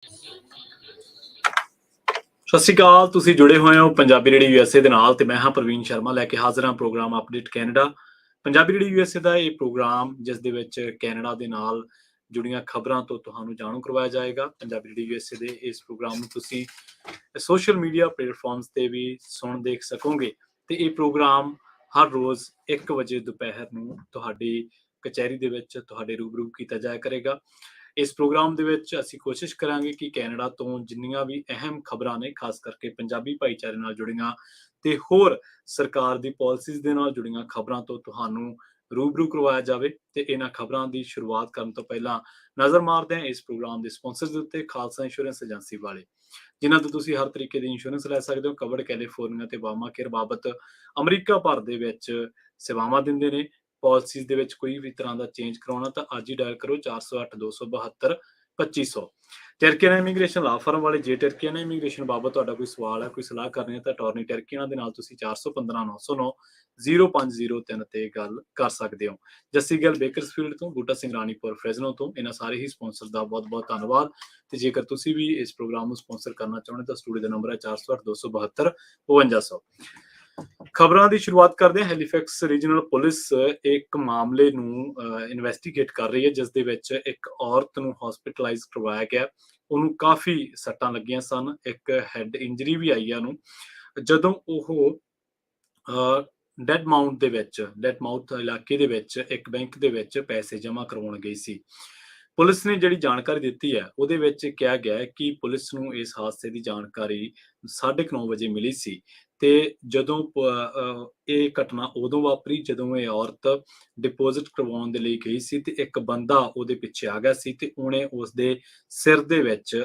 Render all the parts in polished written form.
ਸਤਿ ਸ਼੍ਰੀ ਅਕਾਲ। ਤੁਸੀਂ ਜੁੜੇ ਹੋਏ ਹੋ ਪੰਜਾਬੀ ਰੇਡੀਓ ਯੂਐਸਏ ਦੇ ਨਾਲ ਤੇ ਮੈਂ ਹਾਂ ਪ੍ਰਵੀਨ ਸ਼ਰਮਾ ਲੈ ਕੇ ਹਾਜ਼ਰ ਹਾਂ program update Canada. Punjabi radio USA ਦਾ ਇਹ ਪ੍ਰੋਗਰਾਮ ਜਿਸ ਦੇ ਵਿੱਚ ਕੈਨੇਡਾ ਦੇ ਨਾਲ ਜੁੜੀਆਂ ਖਬਰਾਂ ਤੋਂ ਤੁਹਾਨੂੰ ਜਾਣੂ ਕਰਵਾਇਆ ਜਾਏਗਾ। ਪੰਜਾਬੀ ਰੇਡੀਓ ਯੂਐਸਏ ਦੇ ਇਸ ਪ੍ਰੋਗਰਾਮ ਨੂੰ ਤੁਸੀਂ ਸੋਸ਼ਲ ਮੀਡੀਆ ਪਲੇਟਫਾਰਮਸ ਤੇ ਵੀ ਸੁਣ ਦੇਖ ਸਕੋਗੇ ਤੇ ਇਹ ਪ੍ਰੋਗਰਾਮ ਹਰ ਰੋਜ਼ 1 ਵਜੇ ਦੁਪਹਿਰ ਨੂੰ ਤੁਹਾਡੀ ਕਚਹਿਰੀ ਦੇ ਵਿੱਚ ਤੁਹਾਡੇ ਰੂਬਰੂ ਕੀਤਾ ਜਾਇਆ ਕਰੇਗਾ। ਇਸ ਪ੍ਰੋਗਰਾਮ ਦੇ ਵਿੱਚ ਅਸੀਂ ਕੋਸ਼ਿਸ਼ ਕਰਾਂਗੇ ਕਿ ਕੈਨੇਡਾ ਤੋਂ ਜਿੰਨੀਆਂ ਵੀ ਅਹਿਮ ਖਬਰਾਂ ਨੇ, ਖਾਸ ਕਰਕੇ ਪੰਜਾਬੀ ਭਾਈਚਾਰੇ ਨਾਲ ਜੁੜੀਆਂ ਤੇ ਹੋਰ ਸਰਕਾਰ ਦੀ ਪਾਲਿਸੀਜ਼ ਦੇ ਨਾਲ ਜੁੜੀਆਂ ਖਬਰਾਂ ਤੋਂ ਤੁਹਾਨੂੰ ਰੂਬਰੂ ਕਰਵਾਇਆ ਜਾਵੇ। ਤੇ ਇਹਨਾਂ ਖਬਰਾਂ ਦੀ ਸ਼ੁਰੂਆਤ ਕਰਨ ਤੋਂ ਪਹਿਲਾਂ ਨਜ਼ਰ ਮਾਰਦੇ ਹਾਂ ਇਸ ਪ੍ਰੋਗਰਾਮ ਦੇ ਸਪਾਂਸਰਸ ਦੇ ਉੱਤੇ, ਖਾਲਸਾ ਇੰਸ਼ੋਰੈਂਸ ਏਜੰਸੀ ਵਾਲੇ, ਜਿਨ੍ਹਾਂ ਤੋਂ ਤੁਸੀਂ ਹਰ ਤਰੀਕੇ ਦੀ ਇੰਸ਼ੋਰੈਂਸ ਲੈ ਸਕਦੇ ਹੋ। ਕਵਰਡ ਕੈਲੀਫੋਰਨੀਆ ਤੇ ਬਾਮਾ ਕੇਅਰ ਬਾਬਤ ਅਮਰੀਕਾ ਭਰ ਦੇ ਵਿੱਚ ਸੇਵਾਵਾਂ ਦਿੰਦੇ ਨੇ। ਪਾਲਿਸੀਜ਼ ਦੇ ਵਿੱਚ ਕੋਈ ਵੀ ਤਰ੍ਹਾਂ ਦਾ ਚੇਂਜ ਕਰਾਉਣਾ ਤਾਂ ਅੱਜ ਹੀ ਡਾਇਲ ਕਰੋ 408-272-2500। ਟਰਕੀਆਨਾ ਇਮੀਗ੍ਰੇਸ਼ਨ ਲਾ ਫਰਮ ਵਾਲੇ, ਜੇ ਟਰਕੀਆਨਾ ਇਮੀਗ੍ਰੇਸ਼ਨ ਬਾਬਤ ਤੁਹਾਡਾ ਕੋਈ ਸਵਾਲ ਹੈ, ਕੋਈ ਸਲਾਹ ਕਰਨੀ ਹੈ ਤਾਂ ਟੌਰਨੀ ਟਰਕੀਆਨਾ ਦੇ ਨਾਲ ਤੁਸੀਂ 415-909-0503 ਤੇ ਗੱਲ ਕਰ ਸਕਦੇ ਹੋ। ਜੱਸੀ ਗਿੱਲ ਬੇਕਰਸਫੀਲਡ ਤੋਂ, ਬੂਟਾ ਸਿੰਘ ਰਾਣੀਪੁਰ ਫ੍ਰੈਜ਼ਨੋ ਤੋਂ, ਇਹਨਾਂ ਸਾਰੇ ਹੀ ਸਪਾਂਸਰ ਦਾ ਬਹੁਤ ਬਹੁਤ ਧੰਨਵਾਦ। ਤੇ ਜੇਕਰ ਤੁਸੀਂ ਵੀ ਇਸ ਪ੍ਰੋਗਰਾਮ ਨੂੰ ਸਪਾਂਸਰ ਕਰਨਾ ਚਾਹੁੰਦੇ ਤਾਂ ਸਟੂਡੀਓ ਦਾ ਨੰਬਰ ਹੈ 408-272-5200। ਖਬਰਾਂ ਦੀ ਸ਼ੁਰੂਆਤ ਕਰਦੇ ਹਾਂ। ਹੈਲੀਫੈਕਸ ਰੀਜਨਲ ਪੁਲਿਸ ਇੱਕ ਮਾਮਲੇ ਨੂੰ ਇਨਵੈਸਟੀਗੇਟ ਕਰ ਰਹੀ ਹੈ ਜਿਸ ਦੇ ਵਿੱਚ ਇੱਕ ਔਰਤ ਨੂੰ ਹਸਪੀਟਲਾਈਜ਼ ਕਰਵਾਇਆ ਗਿਆ। ਉਹਨੂੰ ਕਾਫੀ ਸੱਟਾਂ ਲੱਗੀਆਂ ਸਨ, ਇੱਕ ਹੈਡ ਇੰਜਰੀ ਵੀ ਆਈ ਆ ਉਹਨੂੰ, ਜਦੋਂ ਉਹ ਡੈਡ ਮਾਊਥ ਇਲਾਕੇ ਦੇ ਵਿੱਚ ਇੱਕ ਬੈਂਕ ਦੇ ਵਿੱਚ ਪੈਸੇ ਜਮ੍ਹਾਂ ਕਰਵਾਉਣ ਗਈ ਸੀ। ਪੁਲਿਸ ਨੇ ਜਿਹੜੀ ਜਾਣਕਾਰੀ ਦਿੱਤੀ ਹੈ ਉਹਦੇ ਵਿੱਚ ਕਿਹਾ ਗਿਆ ਹੈ ਕਿ ਪੁਲਿਸ ਨੂੰ ਇਸ ਹਾਦਸੇ ਦੀ ਜਾਣਕਾਰੀ 9:30 ਵਜੇ ਮਿਲੀ ਸੀ ਤੇ ਜਦੋਂ ਇਹ ਘਟਨਾ ਉਦੋਂ ਵਾਪਰੀ ਜਦੋਂ ਇਹ ਔਰਤ ਡਿਪੋਜ਼ਿਟ ਕਰਵਾਉਣ ਦੇ ਲਈ ਗਈ ਸੀ ਤੇ ਇੱਕ ਬੰਦਾ ਉਹਦੇ ਪਿੱਛੇ ਆ ਗਿਆ ਸੀ ਤੇ ਉਹਨੇ ਉਸਦੇ ਸਿਰ ਦੇ ਵਿੱਚ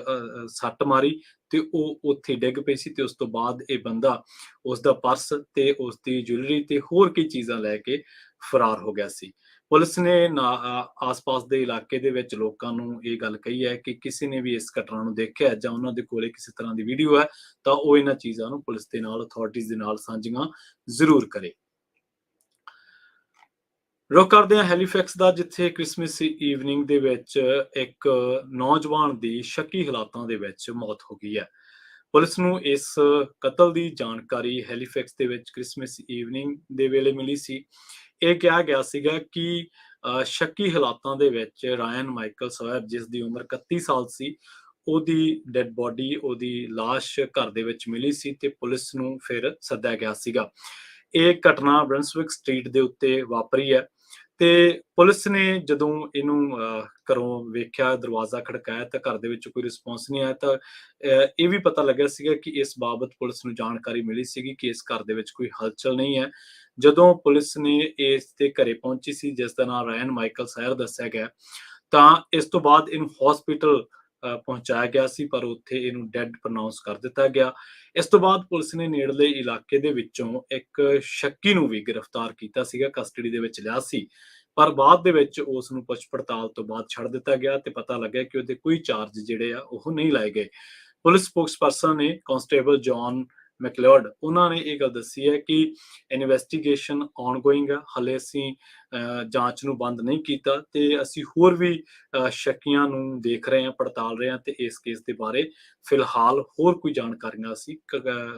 ਸੱਟ ਮਾਰੀ ਤੇ ਉਹ ਉੱਥੇ ਡਿੱਗ ਪਈ ਸੀ। ਤੇ ਉਸ ਤੋਂ ਬਾਅਦ ਇਹ ਬੰਦਾ ਉਸਦਾ ਪਰਸ ਤੇ ਉਸਦੀ ਜੁਐਲਰੀ ਤੇ ਹੋਰ ਕਈ ਚੀਜ਼ਾਂ ਲੈ ਕੇ ਫਰਾਰ ਹੋ ਗਿਆ ਸੀ। ਪੁਲਿਸ ਨੇ ਆਸ-ਪਾਸ ਦੇ ਇਲਾਕੇ ਦੇ ਵਿੱਚ ਲੋਕਾਂ ਨੂੰ ਇਹ ਗੱਲ ਕਹੀ ਹੈ ਕਿ ਕਿਸੇ ਨੇ ਵੀ ਇਸ ਘਟਨਾ ਨੂੰ ਦੇਖਿਆ ਜਾਂ ਉਹਨਾਂ ਦੇ ਕੋਲੇ ਕਿਸੇ ਤਰ੍ਹਾਂ ਦੀ ਵੀਡੀਓ ਹੈ ਤਾਂ ਉਹ ਇਹਨਾਂ ਚੀਜ਼ਾਂ ਨੂੰ ਪੁਲਿਸ ਦੇ ਨਾਲ, ਅਥਾਰਟੀਜ਼ ਦੇ ਨਾਲ ਸਾਂਝੀਆਂ ਜ਼ਰੂਰ ਕਰੇ। ਰੁੱਖ ਕਰਦੇ ਹਾਂ ਹੈਲੀਫੈਕਸ ਦਾ, ਜਿੱਥੇ ਕ੍ਰਿਸਮਸ ਈਵਨਿੰਗ ਦੇ ਵਿੱਚ ਇੱਕ ਨੌਜਵਾਨ ਦੀ ਸ਼ੱਕੀ ਹਾਲਾਤਾਂ ਦੇ ਵਿੱਚ ਮੌਤ ਹੋ ਗਈ ਹੈ। ਪੁਲਿਸ ਨੂੰ ਇਸ ਕਤਲ ਦੀ ਜਾਣਕਾਰੀ ਹੈਲੀਫੈਕਸ ਦੇ ਵਿੱਚ ਕ੍ਰਿਸਮਸ ਈਵਨਿੰਗ ਦੇ ਵੇਲੇ ਮਿਲੀ ਸੀ। ਇਹ ਕਿਹਾ ਗਿਆ ਸੀਗਾ ਕਿ ਸ਼ੱਕੀ ਹਾਲਾਤਾਂ ਦੇ ਵਿੱਚ ਰਾਇਨ ਮਾਈਕਲ ਸਵੈਬ, ਜਿਸ ਦੀ ਉਮਰ 31 ਸਾਲ ਸੀ, ਉਹਦੀ ਡੈਡ ਬੋਡੀ, ਉਹਦੀ ਲਾਸ਼ ਘਰ ਦੇ ਵਿੱਚ ਮਿਲੀ ਸੀ ਤੇ ਪੁਲਿਸ ਨੂੰ ਫਿਰ ਸੱਦਿਆ ਗਿਆ ਸੀਗਾ। ਇਹ ਘਟਨਾ ਬ੍ਰੰਸਵਿਕ ਸਟਰੀਟ ਦੇ ਉੱਤੇ ਵਾਪਰੀ ਹੈ ਤੇ ਪੁਲਿਸ ਨੇ ਜਦੋਂ ਇਹਨੂੰ ਘਰੋਂ ਵੇਖਿਆ, ਦਰਵਾਜ਼ਾ ਖੜਕਾਇਆ ਤਾਂ ਘਰ ਦੇ ਵਿੱਚ ਕੋਈ ਰਿਸਪੌਂਸ ਨਹੀਂ ਆਇਆ। ਤਾਂ ਇਹ ਵੀ ਪਤਾ ਲੱਗਿਆ ਸੀਗਾ ਕਿ ਇਸ ਬਾਬਤ ਪੁਲਿਸ ਨੂੰ ਜਾਣਕਾਰੀ ਮਿਲੀ ਸੀਗੀ ਕਿ ਇਸ ਘਰ ਦੇ ਵਿੱਚ ਕੋਈ ਹਲਚਲ ਨਹੀਂ ਹੈ। ਜਦੋਂ ਪੁਲਿਸ ਨੇ ਇਸ ਦੇ ਘਰੇ ਪਹੁੰਚੀ ਸੀ, ਜਿਸ ਦਾ ਨਾਮ ਰਾਇਨ ਮਾਈਕਲ ਸਾਇਰ ਦੱਸਿਆ ਗਿਆ, ਤਾਂ ਇਸ ਤੋਂ ਬਾਅਦ ਇਹਨੂੰ ਹਸਪੀਟਲ ਪਹੁੰਚਾਇਆ ਗਿਆ ਸੀ ਪਰ ਉੱਥੇ ਇਹਨੂੰ ਡੈਡ ਪ੍ਰਨਾਉਂਸ ਕਰ ਦਿੱਤਾ ਗਿਆ। ਇਸ ਤੋਂ ਬਾਅਦ ਪੁਲਿਸ ਨੇ ਨੇੜਲੇ ਇਲਾਕੇ ਦੇ ਵਿੱਚੋਂ ਇੱਕ ਸ਼ੱਕੀ ਨੂੰ ਵੀ ਗ੍ਰਿਫਤਾਰ ਕੀਤਾ ਸੀਗਾ, ਕਸਟਡੀ ਦੇ ਵਿੱਚ ਲਿਆ ਸੀ, ਪਰ ਬਾਅਦ ਦੇ ਵਿੱਚ ਉਸ ਨੂੰ ਪੁੱਛ ਪੜਤਾਲ ਤੋਂ ਬਾਅਦ ਛੱਡ ਦਿੱਤਾ ਗਿਆ ਤੇ ਪਤਾ ਲੱਗਿਆ ਕਿ ਉਹਦੇ ਕੋਈ ਚਾਰਜ ਜਿਹੜੇ ਆ ਉਹ ਨਹੀਂ ਲਾਏ ਗਏ। ਪੁਲਿਸ ਸਪੋਕਸਪਰਸਨ ਨੇ ਕਾਂਸਟੇਬਲ ਜੌਨ ਮੈਕਲਿਓਡ, ਉਹਨਾਂ ਨੇ ਇਹ ਗੱਲ ਦੱਸੀ ਹੈ ਕਿ ਇਨਵੈਸਟੀਗੇਸ਼ਨ ਆਨਗੋਇੰਗ ਆ, ਹਲੇ ਅਸੀਂ ਜਾਂਚ ਨੂੰ ਬੰਦ ਨਹੀਂ ਕੀਤਾ ਤੇ ਅਸੀਂ ਹੋਰ ਵੀ ਸ਼ੱਕੀਆਂ ਨੂੰ ਦੇਖ ਰਹੇ ਹਾਂ, ਪੜਤਾਲ ਰਹੇ ਹਾਂ ਤੇ ਇਸ ਕੇਸ ਦੇ ਬਾਰੇ ਫਿਲਹਾਲ ਹੋਰ ਕੋਈ ਜਾਣਕਾਰੀਆਂ ਅਸੀਂ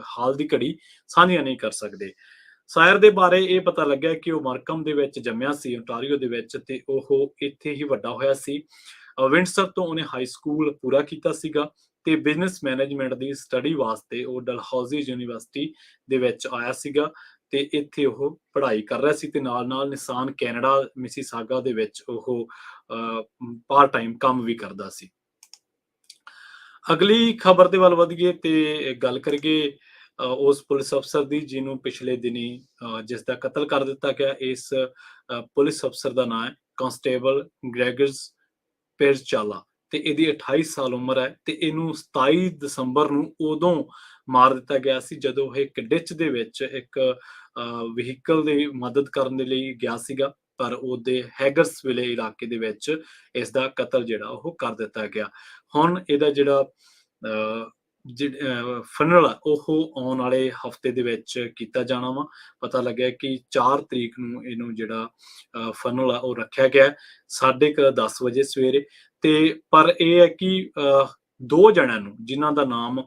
ਹਾਲ ਦੀ ਘੜੀ ਸਾਂਝੀਆਂ ਨਹੀਂ ਕਰ ਸਕਦੇ। ਸਾਇਰ ਦੇ ਬਾਰੇ ਇਹ ਪਤਾ ਲੱਗਿਆ ਕਿ ਉਹ ਮਾਰਕਮ ਦੇ ਵਿੱਚ ਜੰਮਿਆ ਸੀ, ਓਨਟਾਰੀਓ ਦੇ ਵਿੱਚ, ਤੇ ਉਹ ਇੱਥੇ ਹੀ ਵੱਡਾ ਹੋਇਆ ਸੀ। ਵਿੰਡਸਰ ਤੋਂ ਉਹਨੇ ਹਾਈ ਸਕੂਲ ਪੂਰਾ ਕੀਤਾ ਸੀਗਾ ਤੇ ਬਿਜ਼ਨਸ ਮੈਨੇਜਮੈਂਟ ਦੀ ਸਟੱਡੀ ਵਾਸਤੇ ਉਹ ਡਲਹੌਜ਼ੀ ਯੂਨੀਵਰਸਿਟੀ ਦੇ ਵਿੱਚ ਆਇਆ ਸੀਗਾ ਤੇ ਇੱਥੇ ਉਹ ਪੜ੍ਹਾਈ ਕਰ ਰਿਹਾ ਸੀ ਤੇ ਨਾਲ-ਨਾਲ ਨਿਸਾਨ ਕੈਨੇਡਾ ਮਿਸੀਸਾਗਾ ਦੇ ਵਿੱਚ ਉਹ ਪਾਰਟ ਟਾਈਮ ਕੰਮ ਵੀ ਕਰਦਾ ਸੀ। ਅਗਲੀ ਖਬਰ ਦੇ ਵੱਲ ਵਧੀਏ ਤੇ ਗੱਲ ਕਰੀਏ ਉਸ ਪੁਲਿਸ ਅਫਸਰ ਦੀ ਜਿਹਨੂੰ ਪਿਛਲੇ ਦਿਨੀ ਜਿਸ ਦਾ ਕਤਲ ਕਰ ਦਿੱਤਾ ਗਿਆ। ਇਸ ਪੁਲਿਸ ਅਫਸਰ ਦਾ ਨਾਮ ਹੈ ਕਾਂਸਟੇਬਲ ਗ੍ਰੈਗਰਸ ਪੇਰਚਾਲਾ ਤੇ ਇਹਦੀ 28 ਸਾਲ ਉਮਰ ਹੈ ਤੇ ਇਹਨੂੰ 27 ਦਸੰਬਰ ਨੂੰ ਉਦੋਂ ਮਾਰ ਦਿੱਤਾ ਗਿਆ ਸੀ ਜਦੋਂ ਇਹ ਇੱਕ ਡਿੱਚ ਦੇ ਵਿੱਚ ਇੱਕ ਵਹੀਕਲ ਦੀ ਮਦਦ ਕਰਨ ਦੇ ਲਈ ਗਿਆ ਸੀਗਾ, ਪਰ ਉਹਦੇ ਹੈਗਰਸਵਿਲੇ ਇਲਾਕੇ ਦੇ ਵਿੱਚ ਇਸ ਦਾ ਕਤਲ ਜਿਹੜਾ ਉਹ ਕਰ ਦਿੱਤਾ ਗਿਆ। ਹੁਣ ਇਹਦਾ ਜਿਹੜਾ ਫਨਲ ਆ ਉਹ ਆਉਣ ਵਾਲੇ ਹਫਤੇ ਦੇ ਵਿੱਚ ਕੀਤਾ ਜਾਣਾ ਵਾ। ਪਤਾ ਲੱਗਿਆ ਕਿ 4 ਤਰੀਕ ਨੂੰ ਇਹਨੂੰ ਜਿਹੜਾ ਫਨਲ ਆ ਉਹ ਰੱਖਿਆ ਗਿਆ 10:30 ਵਜੇ ਸਵੇਰੇ। ਤੇ ਪਰ ਇਹ ਹੈ ਕਿ ਦੋ ਜਣਿਆਂ ਨੂੰ, ਜਿਨ੍ਹਾਂ ਦਾ ਨਾਮ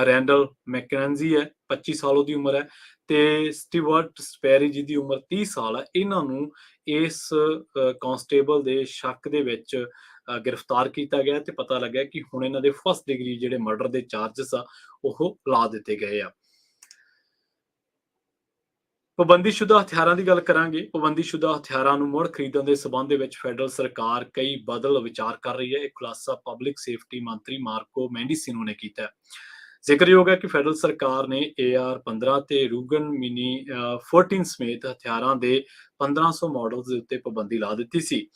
ਰੈਂਡਲ ਮੈਕਕੈਂਜੀ ਹੈ, 25 ਸਾਲ ਉਹਦੀ ਉਮਰ ਹੈ, ਤੇ ਸਟੀਵਰਟ ਸਪੈਰੀ ਜਿਹਦੀ ਉਮਰ 30 ਸਾਲ ਹੈ, ਇਹਨਾਂ ਨੂੰ ਇਸ ਕਾਂਸਟੇਬਲ ਦੇ ਸ਼ੱਕ ਦੇ ਵਿੱਚ ਗ੍ਰਿਫਤਾਰ ਕੀਤਾ ਗਿਆ ਤੇ ਪਤਾ ਲੱਗਿਆ ਕਿ ਹੁਣ ਇਹਨਾਂ ਦੇ ਫਸਟ ਡਿਗਰੀ ਜਿਹੜੇ ਮਰਡਰ ਦੇ ਚਾਰजेस ਆ ਉਹ ਲਾ ਦਿੱਤੇ ਗਏ ਆ। ਪਾਬੰਦੀਸ਼ੁਦਾ ਹਥਿਆਰਾਂ ਦੀ ਗੱਲ ਕਰਾਂਗੇ। ਪਾਬੰਦੀਸ਼ੁਦਾ ਹਥਿਆਰਾਂ ਨੂੰ ਮੁੜ ਖਰੀਦਣ ਦੇ ਸਬੰਧ ਦੇ ਵਿੱਚ ਫੈਡਰਲ ਸਰਕਾਰ ਕਈ ਬਦਲ ਵਿਚਾਰ ਕਰ ਰਹੀ ਹੈ। ਇਹ ਖੁਲਾਸਾ ਪਬਲਿਕ ਸੇਫਟੀ ਮੰਤਰੀ ਮਾਰਕੋ ਮੈਂਡੀਸਿਨੋ ਨੇ ਕੀਤਾ ਹੈ। ਜ਼ਿਕਰਯੋਗ ਹੈ ਕਿ ਫੈਡਰਲ ਸਰਕਾਰ ਨੇ AR-15 ਤੇ ਰੂਗਨ ਮਿਨੀ 14 ਸਮੇਤ ਹਥਿਆਰਾਂ ਦੇ 1500 ਮਾਡਲ ਦੇ ਉੱਤੇ ਪਾਬੰਦੀ ਲਾ ਦਿੱਤੀ ਸੀ।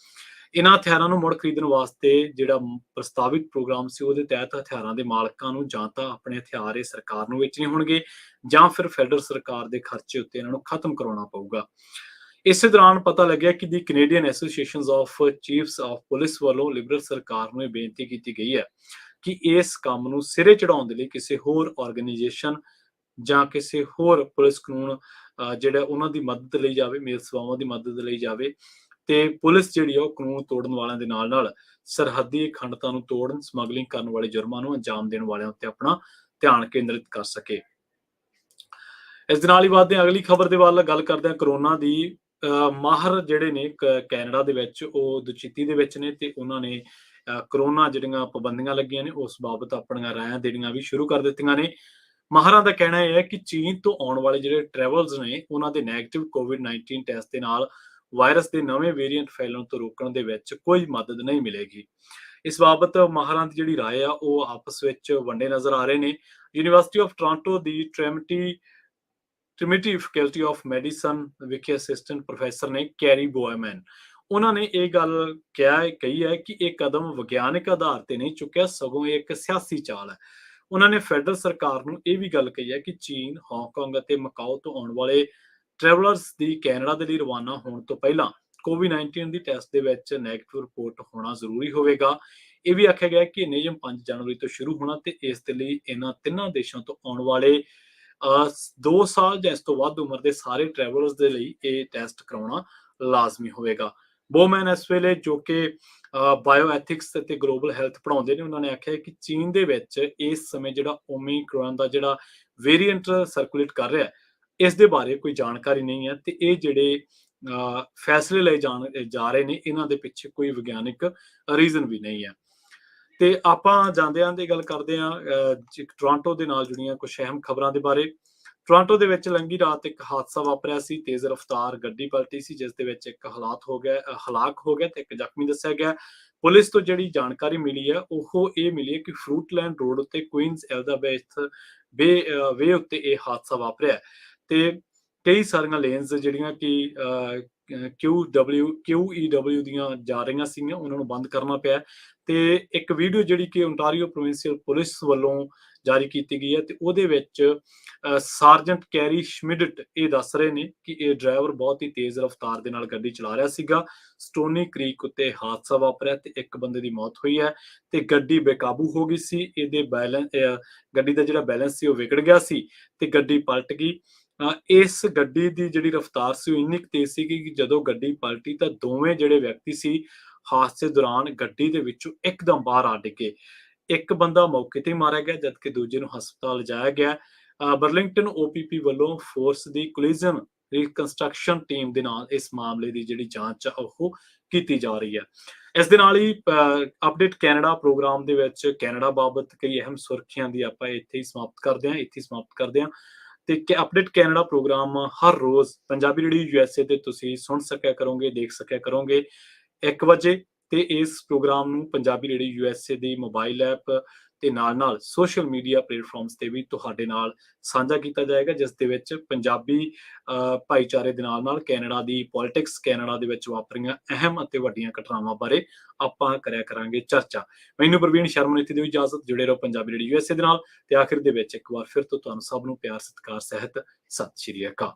ਇਹਨਾਂ ਹਥਿਆਰਾਂ ਨੂੰ ਮੁੜ ਖਰੀਦਣ ਵਾਸਤੇ ਜਿਹੜਾ ਪ੍ਰਸਤਾਵਿਤ ਪ੍ਰੋਗਰਾਮ ਸੀ, ਉਹਦੇ ਤਹਿਤ ਹਥਿਆਰਾਂ ਦੇ ਮਾਲਕਾਂ ਨੂੰ ਜਾਂ ਤਾਂ ਆਪਣੇ ਹਥਿਆਰ ਇਹ ਸਰਕਾਰ ਨੂੰ ਵੇਚਣੇ ਹੋਣਗੇ ਜਾਂ ਫਿਰ ਫੈਡਰਲ ਸਰਕਾਰ ਦੇ ਖਰਚੇ ਉੱਤੇ ਇਹਨਾਂ ਨੂੰ ਖਤਮ ਕਰਾਉਣਾ ਪਊਗਾ। ਇਸੇ ਦੌਰਾਨ ਪਤਾ ਲੱਗਿਆ ਕਿ the Canadian associations of chiefs of police ਵੱਲੋਂ ਲਿਬਰਲ ਸਰਕਾਰ ਨੂੰ ਇਹ ਬੇਨਤੀ ਕੀਤੀ ਗਈ ਹੈ ਕਿ ਇਸ ਕੰਮ ਨੂੰ ਸਿਰੇ ਚੜਾਉਣ ਦੇ ਲਈ ਕਿਸੇ ਹੋਰ ਆਰਗੇਨਾਈਜੇਸ਼ਨ ਜਾਂ ਕਿਸੇ ਹੋਰ ਪੁਲਿਸ ਕਾਨੂੰਨ ਜਿਹੜਾ ਉਹਨਾਂ ਦੀ ਮਦਦ ਲਈ ਜਾਵੇ, ਮੇਲ ਸੇਵਾਵਾਂ ਦੀ ਮਦਦ ਲਈ ਜਾਵੇ ਤੇ ਪੁਲਿਸ ਜਿਹੜੀ ਆ ਉਹ ਕਾਨੂੰਨ ਤੋੜਨ ਵਾਲਿਆਂ ਦੇ ਨਾਲ ਸਰਹੱਦੀ ਅਖੰਡਤਾ ਨੂੰ ਤੋੜਨ, ਸਮਗਲਿੰਗ ਕਰਨ ਵਾਲੇ ਜੁਰਮਾਂ ਨੂੰ ਅੰਜਾਮ ਦੇਣ ਵਾਲਿਆਂ ਉੱਤੇ ਆਪਣਾ ਧਿਆਨ ਕੇਂਦਰਿਤ ਕਰ ਸਕੇ। ਇਸ ਦੇ ਨਾਲ ਹੀ ਵੱਧਦੇ ਹਾਂ ਅਗਲੀ ਖਬਰ ਦੇ ਵੱਲ। ਗੱਲ ਕਰਦੇ ਹਾਂ ਕਰੋਨਾ ਦੀ। ਮਾਹਰ ਜਿਹੜੇ ਨੇ ਕੈਨੇਡਾ ਦੇ ਵਿੱਚ ਉਹ ਦੁਚਿੱਤੀ ਦੇ ਵਿੱਚ ਨੇ ਤੇ ਉਹਨਾਂ ਨੇ ਕਰੋਨਾ ਜਿਹੜੀਆਂ ਪਾਬੰਦੀਆਂ ਲੱਗੀਆਂ ਨੇ ਉਸ ਬਾਬਤ ਆਪਣੀਆਂ ਰਾਇਆਂ ਦੇਣੀਆਂ ਵੀ ਸ਼ੁਰੂ ਕਰ ਦਿੱਤੀਆਂ ਨੇ। ਮਾਹਰਾਂ ਦਾ ਕਹਿਣਾ ਇਹ ਹੈ ਕਿ ਚੀਨ ਤੋਂ ਆਉਣ ਵਾਲੇ ਜਿਹੜੇ ਟਰੈਵਲਰਸ ਨੇ ਉਹਨਾਂ ਦੇ ਨੈਗੇਟਿਵ ਕੋਵਿਡ-19 ਟੈਸਟ ਦੇ ਨਾਲ ਵਾਇਰਸ ਦੇ ਨਵੇਂ ਵੇਰੀਐਂਟ ਫੈਲਣ ਤੋਂ ਰੋਕਣ ਦੇ ਵਿੱਚ ਕੋਈ ਮਦਦ ਨਹੀਂ ਮਿਲੇਗੀ। ਇਸ ਬਾਬਤ ਮਾਹਰਾਂ ਦੀ ਜਿਹੜੀ ਰਾਏ ਆ ਉਹ ਆਪਸ ਵਿੱਚ ਵੰਡੇ ਨਜ਼ਰ ਆ ਰਹੇ ਨੇ। University of Toronto the ਟ੍ਰਿਮਿਟੀ faculty of medicine ਵਿਖੇ ਅਸਿਸਟੈਂਟ ਪ੍ਰੋਫੈਸਰ ਨੇ ਕੈਰੀ ਬੋਇਮੈਨ, ਉਹਨਾਂ ਨੇ ਇਹ ਗੱਲ ਕਹੀ ਹੈ ਕਿ ਇਹ ਕਦਮ ਵਿਗਿਆਨਕ ਆਧਾਰ ਤੇ ਨਹੀਂ ਚੁੱਕਿਆ, ਸਗੋਂ ਇਹ ਇੱਕ ਸਿਆਸੀ ਚਾਲ ਹੈ। ਉਹਨਾਂ ਨੇ ਫੈਡਰਲ ਸਰਕਾਰ ਨੂੰ ਇਹ ਵੀ ਗੱਲ ਕਹੀ ਹੈ ਕਿ ਚੀਨ, ਹਾਂਗਕਾਂਗ ਅਤੇ ਮਕਾਓ ਤੋਂ ਆਉਣ ਵਾਲੇ ਟਰੈਵਲਰਸ ਦੀ ਕੈਨੇਡਾ ਦੇ ਲਈ ਰਵਾਨਾ ਹੋਣ ਤੋਂ ਪਹਿਲਾਂ ਕੋਵਿਡ-19 ਦੀ ਟੈਸਟ ਦੇ ਵਿੱਚ ਨੈਗੇਟਿਵ ਰਿਪੋਰਟ ਹੋਣਾ ਜ਼ਰੂਰੀ ਹੋਵੇਗਾ। ਇਹ ਵੀ ਆਖਿਆ ਗਿਆ ਕਿ ਨਿਯਮ 5 ਜਨਵਰੀ ਤੋਂ ਸ਼ੁਰੂ ਹੋਣਾ ਤੇ ਇਸ ਦੇ ਲਈ ਇਹਨਾਂ ਤਿੰਨਾਂ ਦੇਸ਼ਾਂ ਤੋਂ ਆਉਣ ਵਾਲੇ 2 ਸਾਲ ਜਾਂ ਇਸ ਤੋਂ ਵੱਧ ਉਮਰ ਦੇ ਸਾਰੇ ਟਰੈਵਲਰਸ ਦੇ ਲਈ ਇਹ ਟੈਸਟ ਕਰਾਉਣਾ ਲਾਜ਼ਮੀ ਹੋਵੇਗਾ। ਬੋਮੈਨ ਇਸ ਵੇਲੇ ਜੋ ਕਿ ਬਾਇਓ ਐਥਿਕਸ ਅਤੇ ਗਲੋਬਲ ਹੈਲਥ ਪੜ੍ਹਾਉਂਦੇ ਨੇ, ਉਹਨਾਂ ਨੇ ਆਖਿਆ ਕਿ ਚੀਨ ਦੇ ਵਿੱਚ ਇਸ ਸਮੇਂ ਜਿਹੜਾ ਓਮਿਕਰੋਨ ਦਾ ਜਿਹੜਾ ਵੇਰੀਐਂਟ ਸਰਕੂਲੇਟ ਕਰ ਰਿਹਾ, ਇਸ ਦੇ ਬਾਰੇ ਕੋਈ ਜਾਣਕਾਰੀ ਨਹੀਂ ਹੈ ਤੇ ਇਹ ਜਿਹੜੇ ਫੈਸਲੇ ਲਏ ਜਾ ਰਹੇ ਨੇ ਇਹਨਾਂ ਦੇ ਪਿੱਛੇ ਕੋਈ ਵਿਗਿਆਨਿਕ ਰੀਜ਼ਨ ਵੀ ਨਹੀਂ ਹੈ। ਤੇ ਆਪਾਂ ਜਾਂਦਿਆਂ ਦੀ ਗੱਲ ਕਰਦੇ ਹਾਂ ਟੋਰਾਂਟੋ ਦੇ ਨਾਲ ਜੁੜੀਆਂ ਕੁਝ ਅਹਿਮ ਖਬਰਾਂ ਦੇ ਬਾਰੇ। ਟੋਰਾਂਟੋ ਦੇ ਵਿੱਚ ਲੰਘੀ ਰਾਤ ਇੱਕ ਹਾਦਸਾ ਵਾਪਰਿਆ ਸੀ। ਤੇਜ਼ ਰਫ਼ਤਾਰ ਗੱਡੀ ਪਲਟੀ ਸੀ ਜਿਸ ਦੇ ਵਿੱਚ ਇੱਕ ਹਲਾਕ ਹੋ ਗਿਆ ਤੇ ਇੱਕ ਜ਼ਖਮੀ ਦੱਸਿਆ ਗਿਆ। ਪੁਲਿਸ ਤੋਂ ਜਿਹੜੀ ਜਾਣਕਾਰੀ ਮਿਲੀ ਹੈ ਉਹ ਇਹ ਮਿਲੀ ਹੈ ਕਿ ਫਰੂਟਲੈਂਡ ਰੋਡ ਉੱਤੇ ਕੁਈਨਸ ਐਲਿਜ਼ਾਬੈਥ ਵੇ ਉੱਤੇ ਇਹ ਹਾਦਸਾ ਵਾਪਰਿਆ ਤੇ ਕਈ ਸਾਰੀਆਂ ਲੇਨਸ ਜਿਹੜੀਆਂ ਕਿ QEW ਦੀਆਂ ਜਾ ਰਹੀਆਂ ਸੀਗੀਆਂ ਉਹਨਾਂ ਨੂੰ ਬੰਦ ਕਰਨਾ ਪਿਆ ਤੇ ਇੱਕ ਵੀਡੀਓ ਜਿਹੜੀ ਕਿ ਓਨਟਾਰੀਓ ਪ੍ਰੋਵਿੰਸ਼ੀਅਲ ਪੁਲਿਸ ਵੱਲੋਂ ਜਾਰੀ ਕੀਤੀ ਗਈ ਹੈ ਤੇ ਉਹਦੇ ਵਿੱਚ ਸਾਰਜੈਂਟ ਕੈਰੀ ਸ਼ਮਿਡਟ ਇਹ ਦੱਸ ਰਹੇ ਨੇ ਕਿ ਇਹ ਡਰਾਈਵਰ ਬਹੁਤ ਹੀ ਤੇਜ਼ ਰਫ਼ਤਾਰ ਦੇ ਨਾਲ ਗੱਡੀ ਚਲਾ ਰਿਹਾ ਸੀਗਾ। ਸਟੋਨੀ ਕ੍ਰੀਕ ਉੱਤੇ ਹਾਦਸਾ ਵਾਪਰਿਆ ਤੇ ਇੱਕ ਬੰਦੇ ਦੀ ਮੌਤ ਹੋਈ ਹੈ ਤੇ ਗੱਡੀ ਬੇਕਾਬੂ ਹੋ ਗਈ ਸੀ। ਇਹਦੇ ਗੱਡੀ ਦਾ ਜਿਹੜਾ ਬੈਲੈਂਸ ਸੀ ਉਹ ਵਿਗੜ ਗਿਆ ਸੀ ਤੇ ਗੱਡੀ ਪਲਟ ਗਈ। ਇਸ ਗੱਡੀ ਦੀ ਜਿਹੜੀ ਰਫ਼ਤਾਰ ਸੀ ਉਹ ਇੰਨੀ ਤੇਜ਼ ਸੀ ਕਿ ਜਦੋਂ ਗੱਡੀ ਪਲਟੀ ਤਾਂ ਦੋਵੇਂ ਜਿਹੜੇ ਵਿਅਕਤੀ ਸੀ ਹਾਦਸੇ ਦੌਰਾਨ ਗੱਡੀ ਦੇ ਵਿੱਚੋਂ ਇੱਕਦਮ ਬਾਹਰ ਆ ਡਿੱਗੇ। ਇੱਕ ਬੰਦਾ ਮੌਕੇ ਤੇ ਮਾਰਿਆ ਗਿਆ ਜਦਕਿ ਦੂਜੇ ਨੂੰ ਹਸਪਤਾਲ ਲਿਜਾਇਆ ਗਿਆ। ਬਰਲਿੰਗਟਨ OPP ਵੱਲੋਂ ਫੋਰਸ ਦੀ ਕੋਲੀਜ਼ਨ ਰਿਕਨਸਟਰਕਸ਼ਨ ਟੀਮ ਦੇ ਨਾਲ ਇਸ ਮਾਮਲੇ ਦੀ ਜਿਹੜੀ ਜਾਂਚ ਉਹ ਕੀਤੀ ਜਾ ਰਹੀ ਹੈ। ਇਸ ਦੇ ਨਾਲ ਹੀ ਅਪਡੇਟ ਕੈਨੇਡਾ ਪ੍ਰੋਗਰਾਮ ਦੇ ਵਿੱਚ ਕੈਨੇਡਾ ਬਾਬਤ ਕਈ ਅਹਿਮ ਸੁਰਖੀਆਂ ਦੀ ਆਪਾਂ ਇੱਥੇ ਹੀ ਸਮਾਪਤ ਕਰਦੇ ਹਾਂ ਤੇ ਅਪਡੇਟ ਕੈਨੇਡਾ ਪ੍ਰੋਗਰਾਮ ਹਰ ਰੋਜ਼ ਪੰਜਾਬੀ ਰੇਡੀਓ USA ਤੇ ਤੁਸੀਂ ਸੁਣ ਸਕਿਆ ਕਰੋਗੇ, ਦੇਖ ਸਕਿਆ ਕਰੋਗੇ 1 ਵਜੇ ਤੇ ਇਸ ਪ੍ਰੋਗਰਾਮ ਨੂੰ ਪੰਜਾਬੀ ਰੇਡੀਓ USA ਦੀ ਮੋਬਾਈਲ ਐਪ ਤੇ ਨਾਲ ਸੋਸ਼ਲ ਮੀਡੀਆ ਪਲੇਟਫਾਰਮਸ ਤੇ ਵੀ ਤੁਹਾਡੇ ਨਾਲ ਸਾਂਝਾ ਕੀਤਾ ਜਾਏਗਾ ਜਿਸ ਦੇ ਵਿੱਚ ਪੰਜਾਬੀ ਭਾਈਚਾਰੇ ਦੇ ਨਾਲ ਕੈਨੇਡਾ ਦੀ ਪੋਲਿਟਿਕਸ, ਕੈਨੇਡਾ ਦੇ ਵਿੱਚ ਵਾਪਰੀਆਂ ਅਹਿਮ ਅਤੇ ਵੱਡੀਆਂ ਘਟਨਾਵਾਂ ਬਾਰੇ ਆਪਾਂ ਕਰਿਆ ਕਰਾਂਗੇ ਚਰਚਾ। ਮੈਨੂੰ ਪ੍ਰਵੀਨ ਸ਼ਰਮਾ ਨੇ ਦਿਓ ਇਜਾਜ਼ਤ। ਜੁੜੇ ਰਹੋ ਪੰਜਾਬੀ ਰੇਡੀਓ USA ਦੇ ਨਾਲ ਤੇ ਆਖਿਰ ਦੇ ਵਿੱਚ ਇੱਕ ਵਾਰ ਫਿਰ ਤੋਂ ਤੁਹਾਨੂੰ ਸਭ ਨੂੰ ਪਿਆਰ ਸਤਿਕਾਰ ਸਹਿਤ ਸਤਿ ਸ਼੍ਰੀ ਅਕਾਲ।